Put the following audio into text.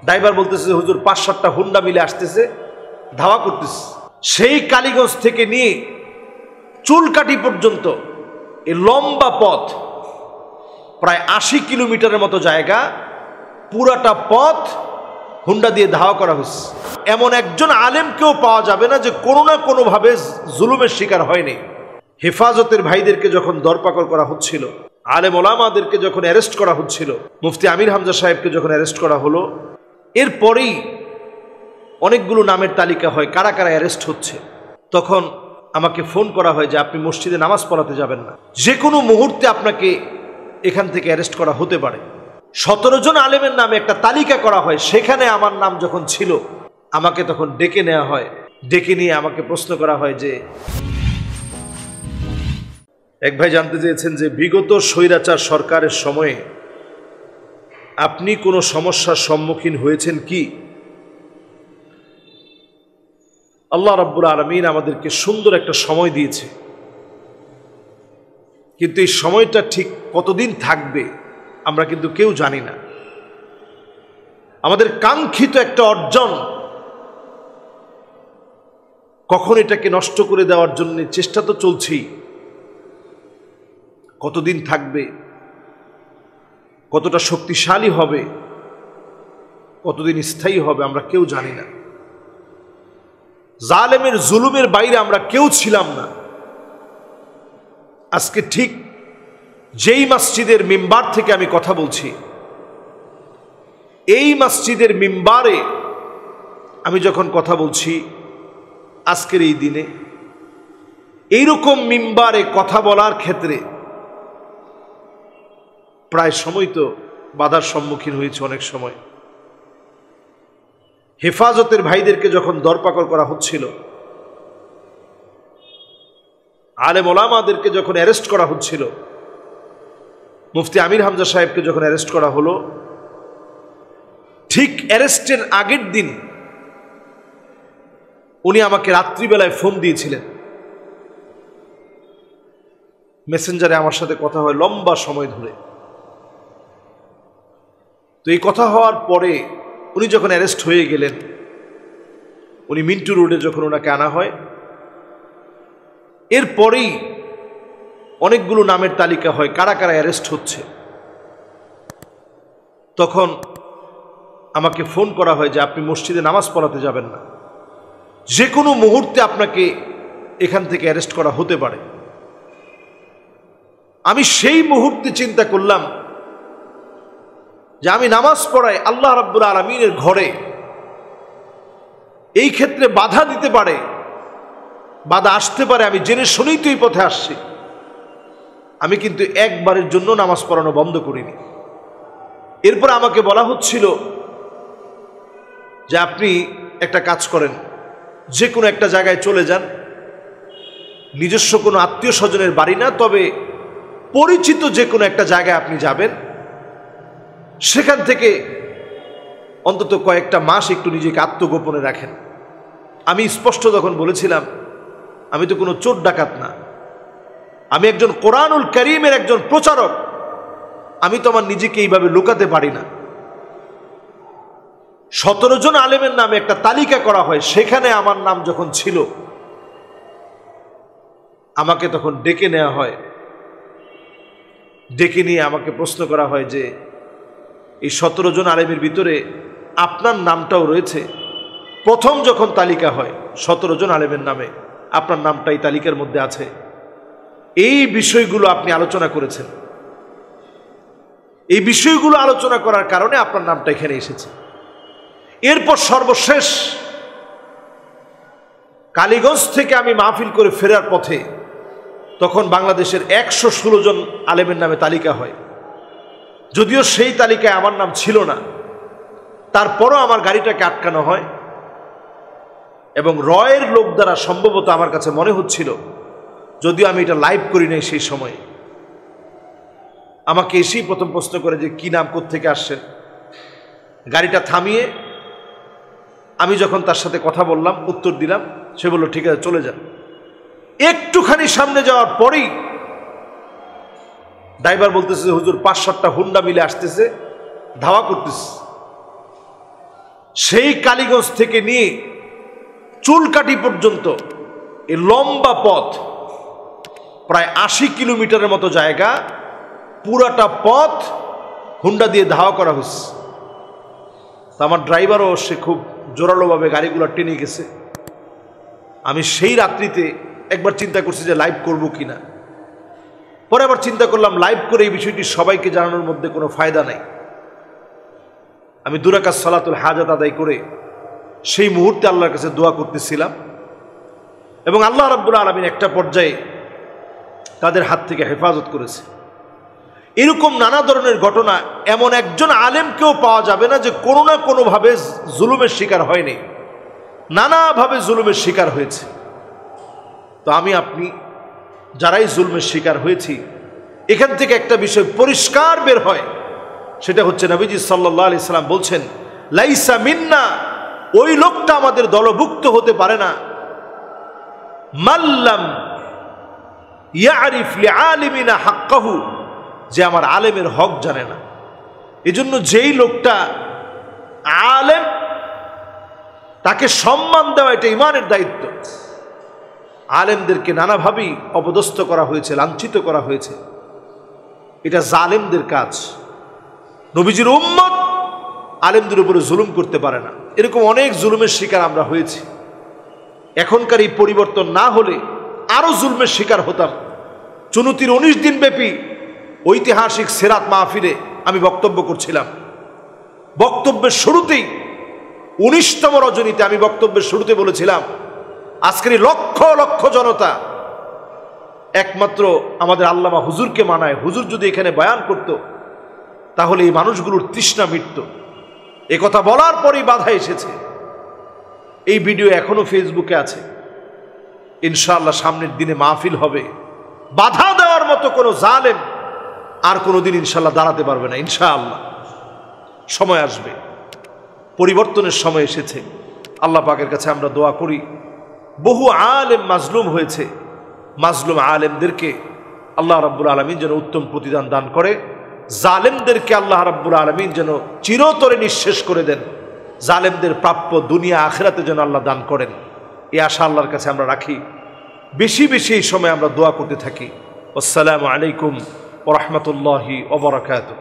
Driver বলতেছে হুজুর ৫-৭টা Honda মিলে আসতেছে, ধাওয়া করতেছে। সেই কালীগঞ্জ থেকে নিয়ে চুলকাটি পর্যন্ত এই লম্বা পথ, প্রায় ৮০ কিলোমিটারের মতো জায়গা, পুরাটা পথ হুন্ডা দিয়ে ধাওয়া করা হয়েছে। এমন একজন আলেমকেও পাওয়া যাবে না যে কোনো না কোনোভাবে জুলুমের শিকার হয়নি। হেফাজতের ভাইদেরকে যখন দরপাকড় করা হচ্ছিল, আলেম ওলামাদেরকে যখন অ্যারেস্ট করা হচ্ছিল, মুফতি আমির হামজা সাহেবকে যখন অ্যারেস্ট করা হলো, এরপরেই অনেকগুলো নামের তালিকা হয় কারা কারা অ্যারেস্ট হচ্ছে। তখন আমাকে ফোন করা হয় যে আপনি মসজিদে নামাজ পড়াতে যাবেন না, যে কোনো মুহূর্তে আপনাকে এখান থেকে অ্যারেস্ট করা হতে পারে। ১৭ জন আলেমের নামে একটা তালিকা করা হয়, সেখানে আমার নাম যখন ছিল আমাকে তখন ডেকে নেওয়া হয়। ডেকে নিয়ে আমাকে প্রশ্ন করা হয় যে, এক ভাই জানতে চেয়েছেন যে বিগত স্বৈরাচার সরকারের সময়ে আপনি কোনো সমস্যার সম্মুখীন হয়েছেন কি? আল্লাহ রাব্বুল আলামিন আমাদেরকে সুন্দর একটা সময় দিয়েছে, কিন্তু এই সময়টা ঠিক কতদিন থাকবে আমরা কিন্তু কেউ জানি না। আমাদের কাঙ্ক্ষিত একটা অর্জন, কখন এটাকে নষ্ট করে দেওয়ার জন্য চেষ্টা তো চলছেই। কতদিন থাকবে, কতটা শক্তিশালী হবে, কতদিন স্থায়ী হবে আমরা কেউ জানি না। জালেমের জুলুমের বাইরে আমরা কেউ ছিলাম না। আজকে ঠিক যেই মসজিদের মিম্বার থেকে আমি কথা বলছি, এই মসজিদের মিম্বারে আমি যখন কথা বলছি আজকের এই দিনে, এইরকম মিম্বারে কথা বলার ক্ষেত্রে প্রায় সময় তো বাধার সম্মুখীন হয়েছে। অনেক সময় হেফাজতের ভাইদেরকে যখন দরপাকড় করা হচ্ছিল, আলেম ওলামাদেরকে যখন অ্যারেস্ট করা হচ্ছিল, মুফতি আমির হামজা সাহেবকে যখন অ্যারেস্ট করা হলো, ঠিক অ্যারেস্টের আগের দিন উনি আমাকে রাত্রিবেলায় ফোন দিয়েছিলেন। মেসেঞ্জারে আমার সাথে কথা হয় লম্বা সময় ধরে। তো এই কথা হওয়ার পরে উনি যখন অ্যারেস্ট হয়ে গেলেন, উনি মিন্টু রোডে যখন ওনাকে আনা হয়, এরপরেই অনেকগুলো নামের তালিকা হয় কারা কারা অ্যারেস্ট হচ্ছে। তখন আমাকে ফোন করা হয় যে আপনি মসজিদে নামাজ পড়াতে যাবেন না, যে কোনো মুহূর্তে আপনাকে এখান থেকে অ্যারেস্ট করা হতে পারে। আমি সেই মুহূর্তে চিন্তা করলাম যে আমি নামাজ পড়াই আল্লাহ রাব্বুল আলামিনের ঘরে, এই ক্ষেত্রে বাধা দিতে পারে, বাধা আসতে পারে, আমি জেনে শুনেই তো এই পথে আসছি। আমি কিন্তু একবারের জন্য নামাজ পড়ানো বন্ধ করিনি। এরপর আমাকে বলা হচ্ছিল যে আপনি একটা কাজ করেন, যে কোনো একটা জায়গায় চলে যান, নিজস্ব কোনো আত্মীয় স্বজনের বাড়ি না, তবে পরিচিত যে কোনো একটা জায়গায় আপনি যাবেন, সেখান থেকে অন্তত কয়েকটা মাস একটু নিজেকে আত্মগোপনে রাখেন। আমি স্পষ্ট তখন বলেছিলাম আমি তো কোনো চোর ডাকাত না, আমি একজন কোরআনুল কারীমের একজন প্রচারক, আমি তো আমার নিজেকে এইভাবে লুকাতে পারি না। ১৭ জন আলেমের নামে একটা তালিকা করা হয়, সেখানে আমার নাম যখন ছিল আমাকে তখন ডেকে নেওয়া হয়। ডেকে নিয়ে আমাকে প্রশ্ন করা হয় যে এই ১৭ জন আলেমের ভিতরে আপনার নামটাও রয়েছে। প্রথম যখন তালিকা হয় ১৭ জন আলেমের নামে আপনার নামটা এই তালিকার মধ্যে আছে, এই বিষয়গুলো আপনি আলোচনা করেছেন, এই বিষয়গুলো আলোচনা করার কারণে আপনার নামটা এখানে এসেছে। এরপর সর্বশেষ কালীগঞ্জ থেকে আমি মাহফিল করে ফেরার পথে তখন বাংলাদেশের ১১৬ জন আলেমের নামে তালিকা হয়। যদিও সেই তালিকায় আমার নাম ছিল না, তারপরও আমার গাড়িটাকে আটকানো হয় এবং রয়ের লোক দ্বারা সম্ভবত আমার কাছে মনে হচ্ছিল, যদিও আমি এটা লাইভ করি নাই সেই সময়, আমাকে এসেই প্রথম প্রশ্ন করে যে কি নাম, কোত্থেকে আসছেন। গাড়িটা থামিয়ে আমি যখন তার সাথে কথা বললাম, উত্তর দিলাম, সে বলল ঠিক আছে চলে যান। একটুখানি সামনে যাওয়ার পরেই ড্রাইভার বলতেছে হুজুর ৫-৭টা হুন্ডা মিলে আসতেছে, ধাওয়া করতেছে। সেই কালীগঞ্জ থেকে নিয়ে চুলকাঠি পর্যন্ত এই লম্বা পথ, প্রায় 80 কিলোমিটারের মতো জায়গা, পুরাটা পথ হুন্ডা দিয়ে ধাওয়া করা হয়েছে। আমার ড্রাইভারও সে খুব জোরালোভাবে গাড়িগুলো টেনে গেছে। আমি সেই রাত্রিতে একবার চিন্তা করছি যে লাইভ করব কিনা, পরে আবার চিন্তা করলাম লাইভ করে এই বিষয়টি সবাইকে জানানোর মধ্যে কোনো ফায়দা নাই। আমি 2 রাকাত সালাতুল হাজাত আদায় করে সেই মুহূর্তে আল্লাহর কাছে দোয়া করতেছিলাম, এবং আল্লাহ রাব্বুল আলামিন একটা পর্যায়ে তাদের হাত থেকে হেফাজত করেছে। এরকম নানা ধরনের ঘটনা, এমন একজন আলেমকেও পাওয়া যাবে না যে কোনো না কোনোভাবে জুলুমের শিকার হয়নি, নানাভাবে জুলুমের শিকার হয়েছে। তো আমি আপনি যারাই জুলমের শিকার হয়েছি, এখান থেকে একটা বিষয় পরিষ্কার বের হয়, সেটা হচ্ছে নবীজি সাল্লাল্লাহু আলাইহি সাল্লাম বলছেন, লাইসা মিন্না, ওই লোকটা আমাদের দলভুক্ত হতে পারে না, মাল্লাম ইয়ারিফ লিআলিমিনা হাক্কাহু, যে আমার আলেমের হক জানে না। এজন্য যেই লোকটা আলেম, তাকে সম্মান দেওয়া এটা ইমানের দায়িত্ব। আলেমদেরকে নানাভাবেই অপদস্থ করা হয়েছে, লাঞ্ছিত করা হয়েছে, এটা জালেমদের কাজ। নবীজির উম্মত আলেমদের উপরে জুলুম করতে পারে না। এরকম অনেক জুলুমের শিকার আমরা হয়েছি। এখনকার এই পরিবর্তন না হলে আরো জুলমের শিকার হতাম। চুনতির 19 দিন ব্যাপী ঐতিহাসিক সিরাত মাহফিলে আমি বক্তব্য করছিলাম। বক্তব্যের শুরুতেই 19তম রজনীতে আমি বক্তব্যের শুরুতে বলেছিলাম, আজকের লক্ষ লক্ষ জনতা একমাত্র আমাদের আল্লামা হুজুরকে মানায়। হুজুর যদি এখানে বয়ান করত, তাহলে এই মানুষগুলোর তৃষ্ণা মিটত। এ কথা বলার পরেই বাধা এসেছে। এই ভিডিও এখনো ফেসবুকে আছে। ইনশাআল্লাহ সামনের দিনে মাহফিল হবে, বাধা দেওয়ার মতো কোনো জালেম আর কোনোদিন ইনশাআল্লাহ দাঁড়াতে পারবে না। ইনশাআল্লাহ সময় আসবে, পরিবর্তনের সময় এসেছে। আল্লাহ পাকের কাছে আমরা দোয়া করি, বহু আলেম মাজলুম হয়েছে, মাজলুম আলেমদেরকে আল্লাহ রাব্বুল আলামিন যেন উত্তম প্রতিদান দান করে, জালেমদেরকে আল্লাহ রাব্বুল আলামিন যেন চিরতরে নিঃশেষ করে দেন, জালেমদের প্রাপ্য দুনিয়া আখিরাতে যেন আল্লাহ দান করেন, এই আশা আল্লাহর কাছে আমরা রাখি। বেশি বেশি এই সময় আমরা দোয়া করতে থাকি। আসসালামু আলাইকুম ওয়া রাহমাতুল্লাহি ওয়া বারাকাতুহু।